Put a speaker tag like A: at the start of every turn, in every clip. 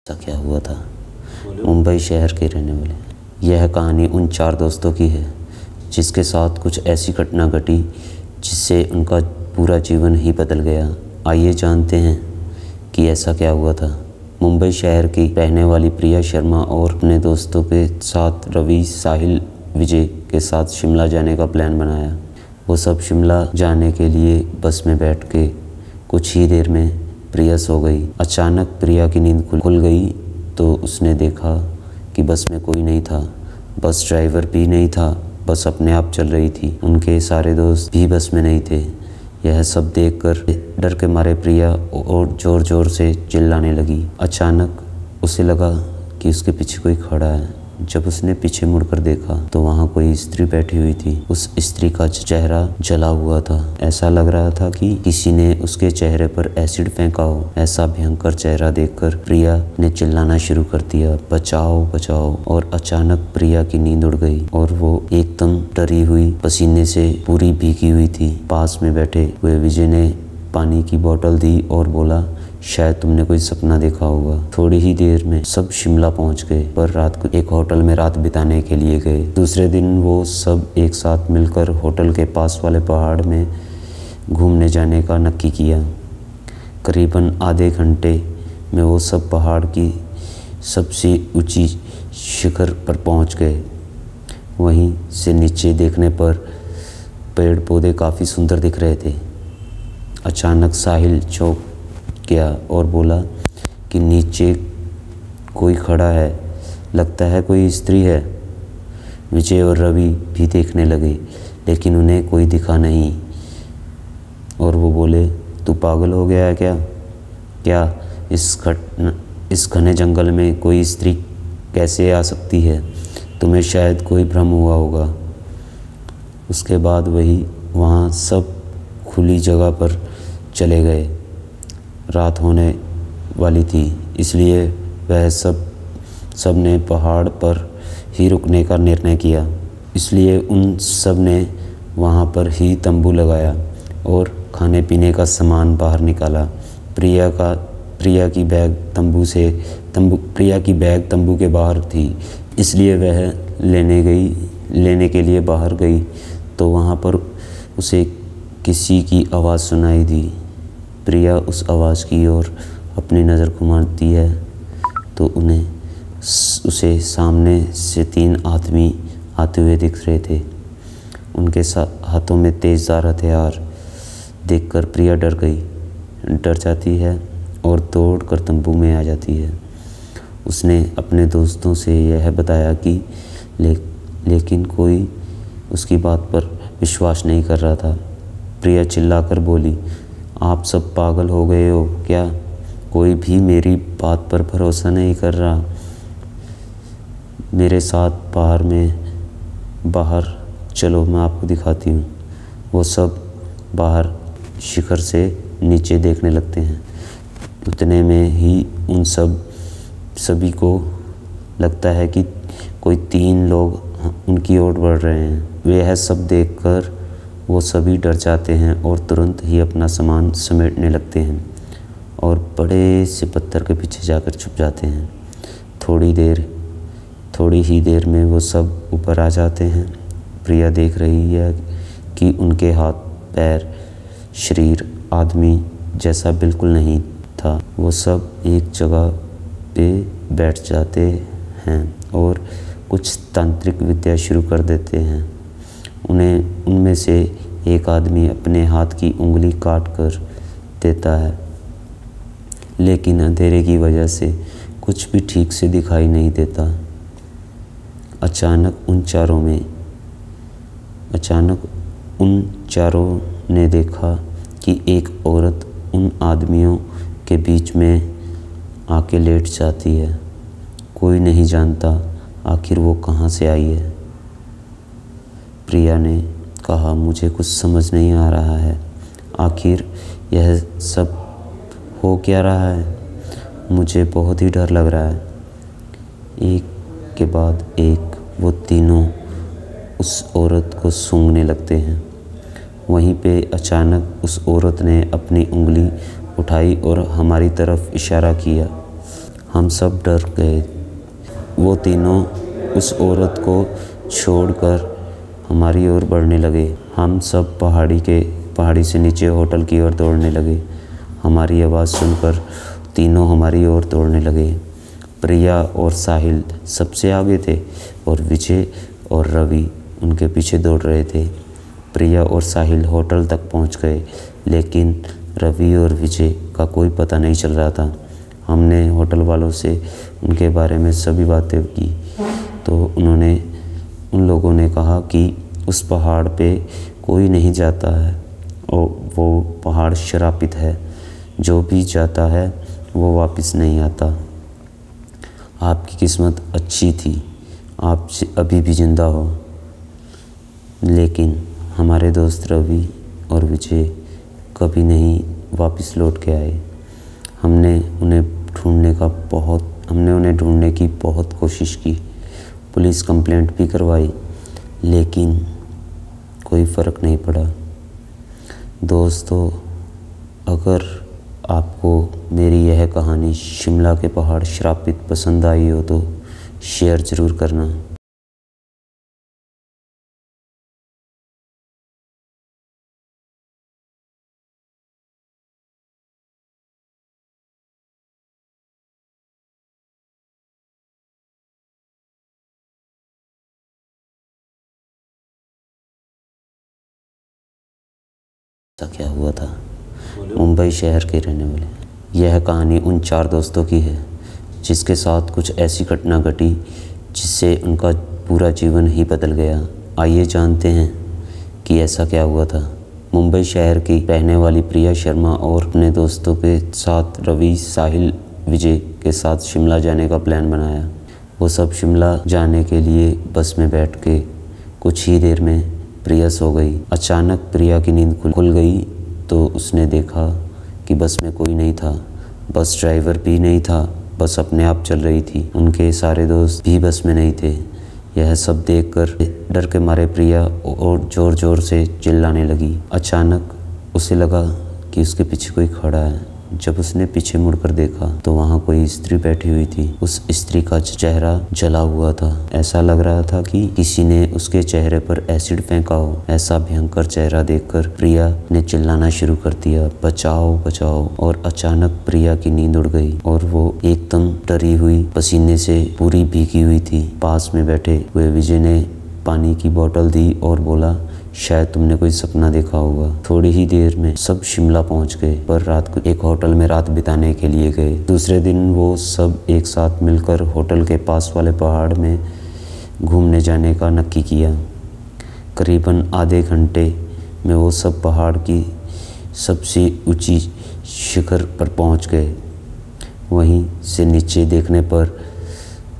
A: ऐसा क्या हुआ था। मुंबई शहर के रहने वाले। यह कहानी उन 4 दोस्तों की है जिसके साथ कुछ ऐसी घटना घटी जिससे उनका पूरा जीवन ही बदल गया। आइए जानते हैं कि ऐसा क्या हुआ था। मुंबई शहर की रहने वाली प्रिया शर्मा और अपने दोस्तों के साथ रवि, साहिल, विजय के साथ शिमला जाने का प्लान बनाया। वो सब शिमला जाने के लिए बस में बैठ के कुछ ही देर में प्रिया सो गई। अचानक प्रिया की नींद खुल गई तो उसने देखा कि बस में कोई नहीं था। बस ड्राइवर भी नहीं था, बस अपने आप चल रही थी। उनके सारे दोस्त भी बस में नहीं थे। यह सब देखकर डर के मारे प्रिया और ज़ोर ज़ोर से चिल्लाने लगी। अचानक उसे लगा कि उसके पीछे कोई खड़ा है। जब उसने पीछे मुड़कर देखा तो वहाँ कोई स्त्री बैठी हुई थी। उस स्त्री का चेहरा जला हुआ था। ऐसा लग रहा था कि किसी ने उसके चेहरे पर एसिड फेंका हो। ऐसा भयंकर चेहरा देखकर प्रिया ने चिल्लाना शुरू कर दिया, बचाओ बचाओ। और अचानक प्रिया की नींद उड़ गई और वो एकदम डरी हुई, पसीने से पूरी भीगी हुई थी। पास में बैठे हुए विजय ने पानी की बोतल दी और बोला, शायद तुमने कोई सपना देखा होगा। थोड़ी ही देर में सब शिमला पहुंच गए, पर रात को एक होटल में रात बिताने के लिए गए। दूसरे दिन वो सब एक साथ मिलकर होटल के पास वाले पहाड़ में घूमने जाने का नक्की किया। करीबन आधे घंटे में वो सब पहाड़ की सबसे ऊंची शिखर पर पहुंच गए। वहीं से नीचे देखने पर पेड़ पौधे काफ़ी सुंदर दिख रहे थे। अचानक साहिल चौंक गया और बोला कि नीचे कोई खड़ा है, लगता है कोई स्त्री है। विजय और रवि भी देखने लगे लेकिन उन्हें कोई दिखा नहीं और वो बोले, तू पागल हो गया है क्या? इस घने जंगल में कोई स्त्री कैसे आ सकती है? तुम्हें शायद कोई भ्रम हुआ होगा। उसके बाद वहाँ सब खुली जगह पर चले गए। रात होने वाली थी इसलिए वह सब ने पहाड़ पर ही रुकने का निर्णय किया। इसलिए उन सब ने वहाँ पर ही तंबू लगाया और खाने पीने का सामान बाहर निकाला। प्रिया की बैग तंबू के बाहर थी, इसलिए वह लेने के लिए बाहर गई तो वहाँ पर उसे किसी की आवाज़ सुनाई दी। प्रिया उस आवाज़ की ओर अपनी नज़र घुमाती है तो उसे सामने से 3 आदमी आते हुए दिख रहे थे। उनके हाथों में तेज़धार हथियार देखकर प्रिया डर जाती है और दौड़कर तंबू में आ जाती है। उसने अपने दोस्तों से यह बताया कि लेकिन कोई उसकी बात पर विश्वास नहीं कर रहा था। प्रिया चिल्लाकर बोली, आप सब पागल हो गए हो क्या? कोई भी मेरी बात पर भरोसा नहीं कर रहा। मेरे साथ बाहर चलो, मैं आपको दिखाती हूँ। वो सब बाहर शिखर से नीचे देखने लगते हैं। उतने में ही उन सभी को लगता है कि कोई 3 लोग उनकी ओर बढ़ रहे हैं। वह सब देखकर वो सभी डर जाते हैं और तुरंत ही अपना सामान समेटने लगते हैं और बड़े से पत्थर के पीछे जाकर छुप जाते हैं। थोड़ी ही देर में वो सब ऊपर आ जाते हैं। प्रिया देख रही है कि उनके हाथ पैर, शरीर आदमी जैसा बिल्कुल नहीं था। वो सब एक जगह पे बैठ जाते हैं और कुछ तांत्रिक विद्या शुरू कर देते हैं। उनमें से एक आदमी अपने हाथ की उंगली काट कर देता है, लेकिन अंधेरे की वजह से कुछ भी ठीक से दिखाई नहीं देता। अचानक उन चारों ने देखा कि एक औरत उन आदमियों के बीच में आके लेट जाती है। कोई नहीं जानता आखिर वो कहाँ से आई है। प्रिया ने कहा, मुझे कुछ समझ नहीं आ रहा है। आखिर यह सब हो क्या रहा है? मुझे बहुत ही डर लग रहा है। एक के बाद एक वो तीनों उस औरत को सूंघने लगते हैं। वहीं पे अचानक उस औरत ने अपनी उंगली उठाई और हमारी तरफ इशारा किया। हम सब डर गए। वो तीनों उस औरत को छोड़कर हमारी ओर बढ़ने लगे। हम सब पहाड़ी से नीचे होटल की ओर दौड़ने लगे। हमारी आवाज़ सुनकर तीनों हमारी ओर दौड़ने लगे। प्रिया और साहिल सबसे आगे थे और विजय और रवि उनके पीछे दौड़ रहे थे। प्रिया और साहिल होटल तक पहुंच गए, लेकिन रवि और विजय का कोई पता नहीं चल रहा था। हमने होटल वालों से उनके बारे में सभी बातें की तो उन लोगों ने कहा कि उस पहाड़ पे कोई नहीं जाता है और वो पहाड़ श्रापित है। जो भी जाता है वो वापस नहीं आता। आपकी किस्मत अच्छी थी, आप अभी भी जिंदा हो। लेकिन हमारे दोस्त रवि और विजय कभी नहीं वापस लौट के आए। हमने उन्हें ढूंढने की बहुत कोशिश की, पुलिस कंप्लेंट भी करवाई, लेकिन कोई फ़र्क नहीं पड़ा। दोस्तों, अगर आपको मेरी यह कहानी शिमला के पहाड़ श्रापित पसंद आई हो तो शेयर ज़रूर करना। ऐसा क्या हुआ था? मुंबई शहर के रहने वाले। यह कहानी उन 4 दोस्तों की है जिसके साथ कुछ ऐसी घटना घटी जिससे उनका पूरा जीवन ही बदल गया। आइए जानते हैं कि ऐसा क्या हुआ था। मुंबई शहर की रहने वाली प्रिया शर्मा और अपने दोस्तों के साथ रवि, साहिल, विजय के साथ शिमला जाने का प्लान बनाया। वो सब शिमला जाने के लिए बस में बैठ के कुछ ही देर में प्रिया सो गई। अचानक प्रिया की नींद खुल गई तो उसने देखा कि बस में कोई नहीं था। बस ड्राइवर भी नहीं था, बस अपने आप चल रही थी। उनके सारे दोस्त भी बस में नहीं थे। यह सब देखकर डर के मारे प्रिया और ज़ोर ज़ोर से चिल्लाने लगी। अचानक उसे लगा कि उसके पीछे कोई खड़ा है। जब उसने पीछे मुड़कर देखा तो वहाँ कोई स्त्री बैठी हुई थी। उस स्त्री का चेहरा जला हुआ था। ऐसा लग रहा था कि किसी ने उसके चेहरे पर एसिड फेंका हो। ऐसा भयंकर चेहरा देखकर प्रिया ने चिल्लाना शुरू कर दिया, बचाओ बचाओ। और अचानक प्रिया की नींद उड़ गई और वो एकदम डरी हुई, पसीने से पूरी भीगी हुई थी। पास में बैठे हुए विजय ने पानी की बोतल दी और बोला, शायद तुमने कोई सपना देखा होगा। थोड़ी ही देर में सब शिमला पहुंच गए, पर रात को एक होटल में रात बिताने के लिए गए। दूसरे दिन वो सब एक साथ मिलकर होटल के पास वाले पहाड़ में घूमने जाने का नक्की किया। करीबन आधे घंटे में वो सब पहाड़ की सबसे ऊंची शिखर पर पहुंच गए। वहीं से नीचे देखने पर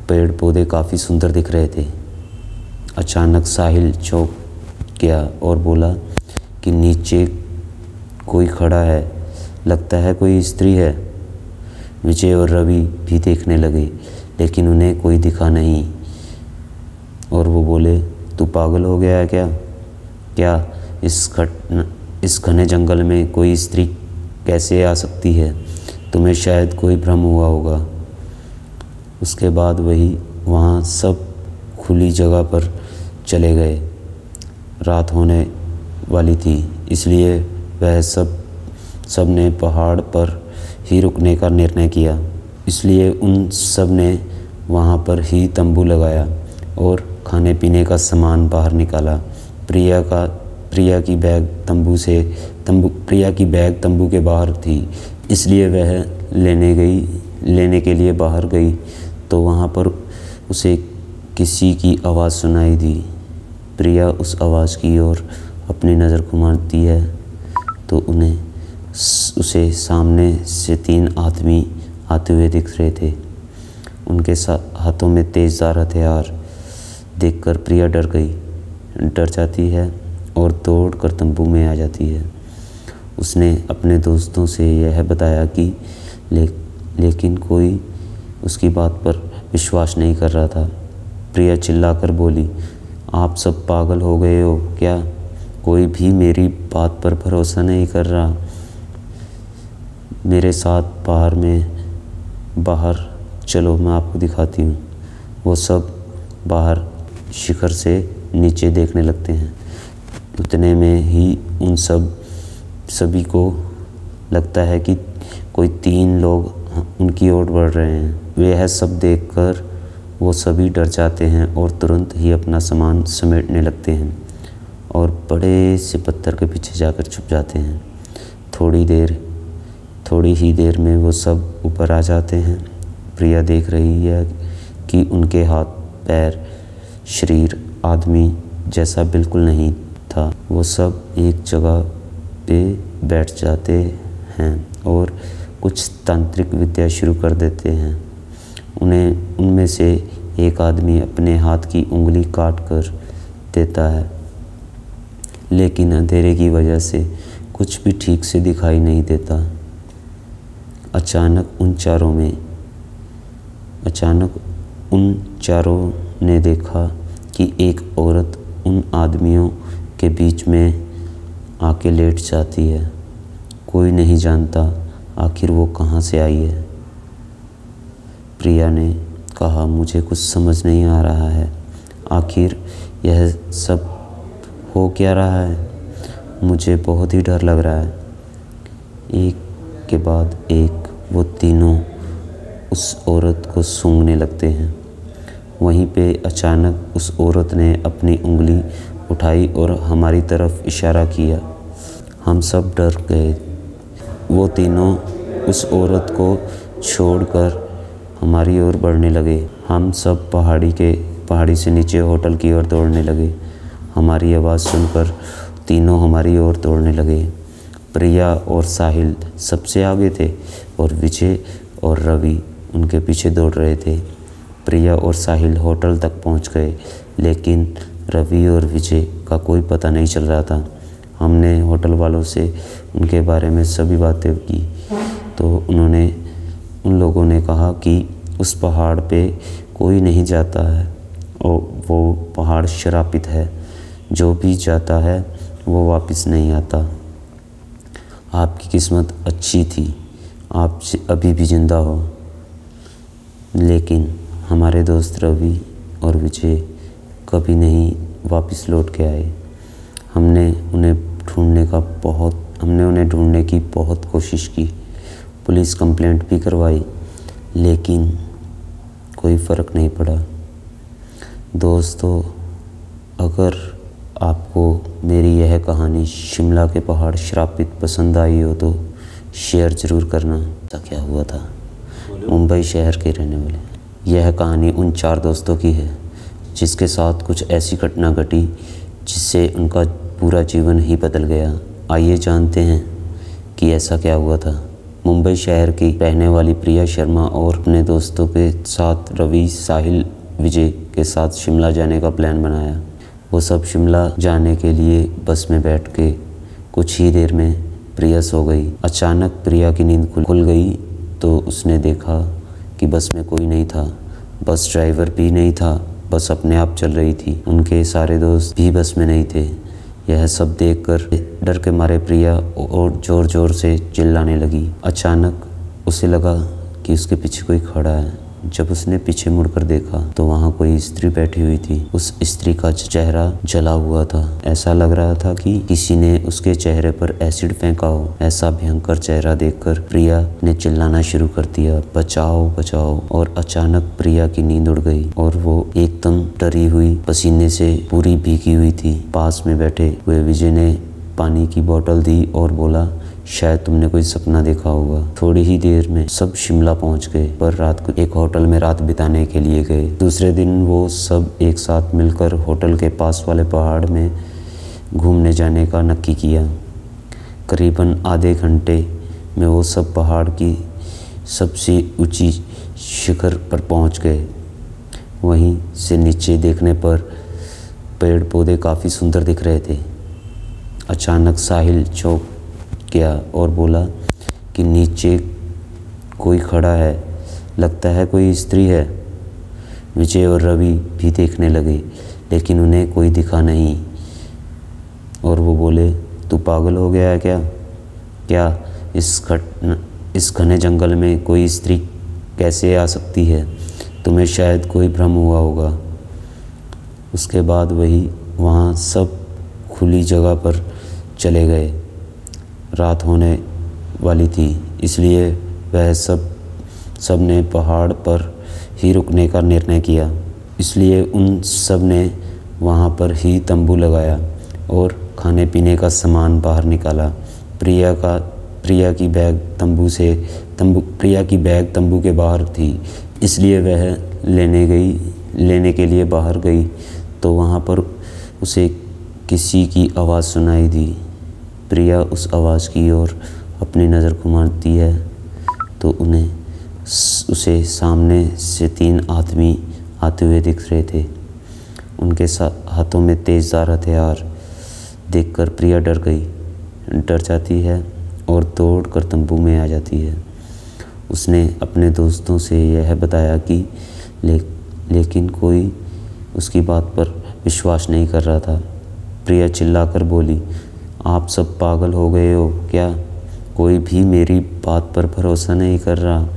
A: पेड़ पौधे काफ़ी सुंदर दिख रहे थे। अचानक साहिल चौंक गया और बोला कि नीचे कोई खड़ा है, लगता है कोई स्त्री है। विजय और रवि भी देखने लगे, लेकिन उन्हें कोई दिखा नहीं और वो बोले, तू पागल हो गया है क्या? इस घने जंगल में कोई स्त्री कैसे आ सकती है? तुम्हें शायद कोई भ्रम हुआ होगा। उसके बाद वहाँ सब खुली जगह पर चले गए। रात होने वाली थी, इसलिए वह सब ने पहाड़ पर ही रुकने का निर्णय किया। इसलिए उन सब ने वहाँ पर ही तंबू लगाया और खाने पीने का सामान बाहर निकाला। प्रिया की बैग तंबू के बाहर थी, इसलिए वह लेने के लिए बाहर गई तो वहाँ पर उसे किसी की आवाज़ सुनाई दी। प्रिया उस आवाज़ की ओर अपनी नज़र घुमाती है तो उसे सामने से 3 आदमी आते हुए दिख रहे थे। उनके हाथों में तेज़धार हथियार देखकर प्रिया डर जाती है और दौड़कर तंबू में आ जाती है। उसने अपने दोस्तों से यह बताया कि लेकिन कोई उसकी बात पर विश्वास नहीं कर रहा था। प्रिया चिल्लाकर बोली, आप सब पागल हो गए हो क्या? कोई भी मेरी बात पर भरोसा नहीं कर रहा। मेरे साथ बाहर चलो मैं आपको दिखाती हूँ। वो सब बाहर शिखर से नीचे देखने लगते हैं। उतने में ही उन सभी को लगता है कि कोई 3 लोग उनकी ओर बढ़ रहे हैं। वे यह सब देखकर वो सभी डर जाते हैं और तुरंत ही अपना सामान समेटने लगते हैं और बड़े से पत्थर के पीछे जाकर छुप जाते हैं। थोड़ी ही देर में वो सब ऊपर आ जाते हैं। प्रिया देख रही है कि उनके हाथ पैर शरीर आदमी जैसा बिल्कुल नहीं था। वो सब एक जगह पे बैठ जाते हैं और कुछ तांत्रिक विद्या शुरू कर देते हैं। उनमें से एक आदमी अपने हाथ की उंगली काट कर देता है, लेकिन अंधेरे की वजह से कुछ भी ठीक से दिखाई नहीं देता। अचानक उन चारों ने देखा कि एक औरत उन आदमियों के बीच में आके लेट जाती है। कोई नहीं जानता आखिर वो कहाँ से आई है। प्रिया ने कहा, मुझे कुछ समझ नहीं आ रहा है, आखिर यह सब हो क्या रहा है। मुझे बहुत ही डर लग रहा है। एक के बाद एक वो तीनों उस औरत को सूंघने लगते हैं। वहीं पे अचानक उस औरत ने अपनी उंगली उठाई और हमारी तरफ इशारा किया। हम सब डर गए। वो तीनों उस औरत को छोड़कर हमारी ओर बढ़ने लगे। हम सब पहाड़ी से नीचे होटल की ओर दौड़ने लगे। हमारी आवाज़ सुनकर तीनों हमारी ओर दौड़ने लगे। प्रिया और साहिल सबसे आगे थे और विजय और रवि उनके पीछे दौड़ रहे थे। प्रिया और साहिल होटल तक पहुंच गए, लेकिन रवि और विजय का कोई पता नहीं चल रहा था। हमने होटल वालों से उनके बारे में सभी बातें की तो उन लोगों ने कहा कि उस पहाड़ पे कोई नहीं जाता है और वो पहाड़ श्रापित है। जो भी जाता है वो वापस नहीं आता। आपकी किस्मत अच्छी थी, आप अभी भी जिंदा हो। लेकिन हमारे दोस्त रवि और विजय कभी नहीं वापस लौट के आए। हमने उन्हें ढूंढने की बहुत कोशिश की, पुलिस कंप्लेंट भी करवाई, लेकिन कोई फ़र्क नहीं पड़ा। दोस्तों, अगर आपको मेरी यह कहानी शिमला के पहाड़ श्रापित पसंद आई हो तो शेयर ज़रूर करना। ऐसा क्या हुआ था? मुंबई शहर के रहने वाले। यह कहानी उन 4 दोस्तों की है जिसके साथ कुछ ऐसी घटना घटी जिससे उनका पूरा जीवन ही बदल गया। आइए जानते हैं कि ऐसा क्या हुआ था। मुंबई शहर की रहने वाली प्रिया शर्मा और अपने दोस्तों के साथ रवि, साहिल, विजय के साथ शिमला जाने का प्लान बनाया। वो सब शिमला जाने के लिए बस में बैठ के कुछ ही देर में प्रिया सो गई। अचानक प्रिया की नींद खुल गई तो उसने देखा कि बस में कोई नहीं था। बस ड्राइवर भी नहीं था, बस अपने आप चल रही थी। उनके सारे दोस्त भी बस में नहीं थे। यह सब देखकर डर के मारे प्रिया और ज़ोर ज़ोर से चिल्लाने लगी। अचानक उसे लगा कि उसके पीछे कोई खड़ा है। जब उसने पीछे मुड़कर देखा तो वहाँ कोई स्त्री बैठी हुई थी। उस स्त्री का चेहरा जला हुआ था। ऐसा लग रहा था कि किसी ने उसके चेहरे पर एसिड फेंका हो। ऐसा भयंकर चेहरा देखकर प्रिया ने चिल्लाना शुरू कर दिया, बचाओ बचाओ। और अचानक प्रिया की नींद उड़ गई और वो एकदम डरी हुई, पसीने से पूरी भीगी हुई थी। पास में बैठे हुए विजय ने पानी की बोतल दी और बोला, शायद तुमने कोई सपना देखा होगा। थोड़ी ही देर में सब शिमला पहुंच गए, पर रात को एक होटल में रात बिताने के लिए गए। दूसरे दिन वो सब एक साथ मिलकर होटल के पास वाले पहाड़ में घूमने जाने का नक्की किया। करीबन आधे घंटे में वो सब पहाड़ की सबसे ऊंची शिखर पर पहुंच गए। वहीं से नीचे देखने पर पेड़ पौधे काफ़ी सुंदर दिख रहे थे। अचानक साहिल चौंक गया और बोला कि नीचे कोई खड़ा है, लगता है कोई स्त्री है। विजय और रवि भी देखने लगे, लेकिन उन्हें कोई दिखा नहीं और वो बोले, तू पागल हो गया है क्या? इस घने जंगल में कोई स्त्री कैसे आ सकती है? तुम्हें शायद कोई भ्रम हुआ होगा। उसके बाद वहाँ सब खुली जगह पर चले गए। रात होने वाली थी, इसलिए वह सब ने पहाड़ पर ही रुकने का निर्णय किया। इसलिए उन सब ने वहाँ पर ही तंबू लगाया और खाने पीने का सामान बाहर निकाला। प्रिया की बैग तंबू के बाहर थी, इसलिए वह लेने के लिए बाहर गई तो वहाँ पर उसे किसी की आवाज़ सुनाई दी। प्रिया उस आवाज़ की ओर अपनी नज़र घुमाती है तो उसे सामने से 3 आदमी आते हुए दिख रहे थे। उनके हाथों में तेज़धार हथियार देखकर प्रिया डर जाती है और दौड़कर तंबू में आ जाती है। उसने अपने दोस्तों से यह बताया कि लेकिन कोई उसकी बात पर विश्वास नहीं कर रहा था। प्रिया चिल्लाकर बोली, आप सब पागल हो गए हो क्या? कोई भी मेरी बात पर भरोसा नहीं कर रहा।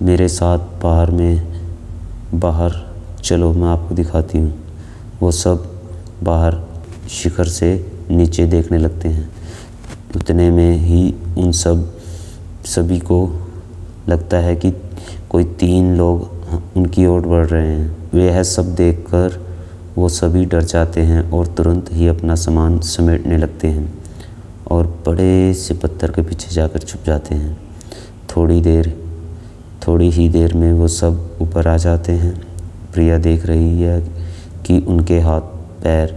A: मेरे साथ बाहर चलो, मैं आपको दिखाती हूँ। वो सब बाहर शिखर से नीचे देखने लगते हैं। उतने में ही सभी को लगता है कि कोई 3 लोग उनकी ओर बढ़ रहे हैं। वह सब देखकर वो सभी डर जाते हैं और तुरंत ही अपना सामान समेटने लगते हैं और बड़े से पत्थर के पीछे जाकर छुप जाते हैं। थोड़ी ही देर में वो सब ऊपर आ जाते हैं। प्रिया देख रही है कि उनके हाथ पैर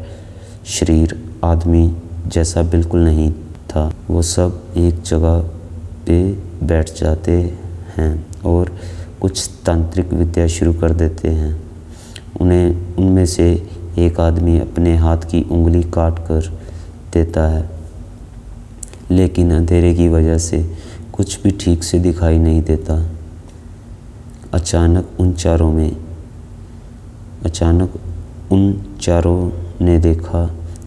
A: शरीर आदमी जैसा बिल्कुल नहीं था। वो सब एक जगह पे बैठ जाते हैं और कुछ तांत्रिक विद्या शुरू कर देते हैं। उनमें से एक आदमी अपने हाथ की उंगली काट कर देता है, लेकिन अंधेरे की वजह से कुछ भी ठीक से दिखाई नहीं देता। अचानक उन चारों ने देखा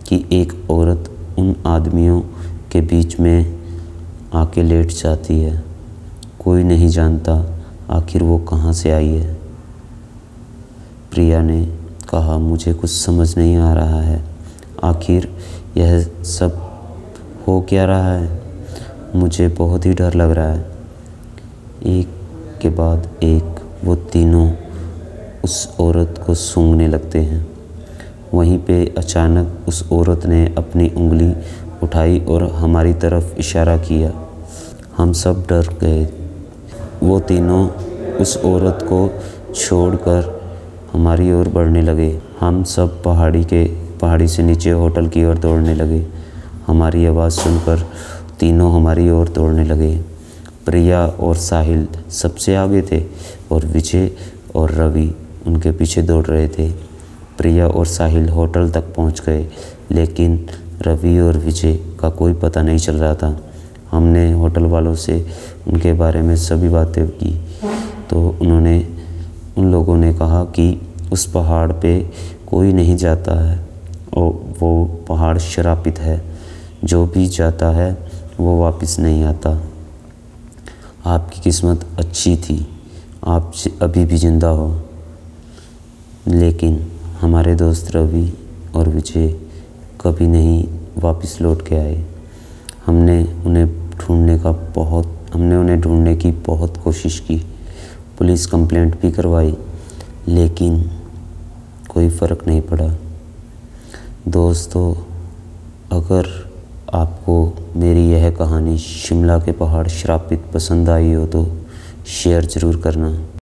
A: कि एक औरत उन आदमियों के बीच में आके लेट जाती है। कोई नहीं जानता आखिर वो कहाँ से आई है। प्रिया ने कहा, मुझे कुछ समझ नहीं आ रहा है। आखिर यह सब हो क्या रहा है? मुझे बहुत ही डर लग रहा है। एक के बाद एक वो तीनों उस औरत को सूंघने लगते हैं। वहीं पे अचानक उस औरत ने अपनी उंगली उठाई और हमारी तरफ इशारा किया। हम सब डर गए। वो तीनों उस औरत को छोड़कर हमारी ओर बढ़ने लगे। हम सब पहाड़ी से नीचे होटल की ओर दौड़ने लगे। हमारी आवाज़ सुनकर तीनों हमारी ओर दौड़ने लगे। प्रिया और साहिल सबसे आगे थे और विजय और रवि उनके पीछे दौड़ रहे थे। प्रिया और साहिल होटल तक पहुंच गए, लेकिन रवि और विजय का कोई पता नहीं चल रहा था। हमने होटल वालों से उनके बारे में सभी बातें की तो उन लोगों ने कहा कि उस पहाड़ पे कोई नहीं जाता है और वो पहाड़ श्रापित है। जो भी जाता है वो वापस नहीं आता। आपकी किस्मत अच्छी थी, आप अभी भी जिंदा हो। लेकिन हमारे दोस्त रवि और विजय कभी नहीं वापस लौट के आए। हमने उन्हें ढूंढने की बहुत कोशिश की, पुलिस कंप्लेंट भी करवाई, लेकिन कोई फ़र्क नहीं पड़ा। दोस्तों, अगर आपको मेरी यह कहानी शिमला के पहाड़ श्रापित पसंद आई हो तो शेयर ज़रूर करना।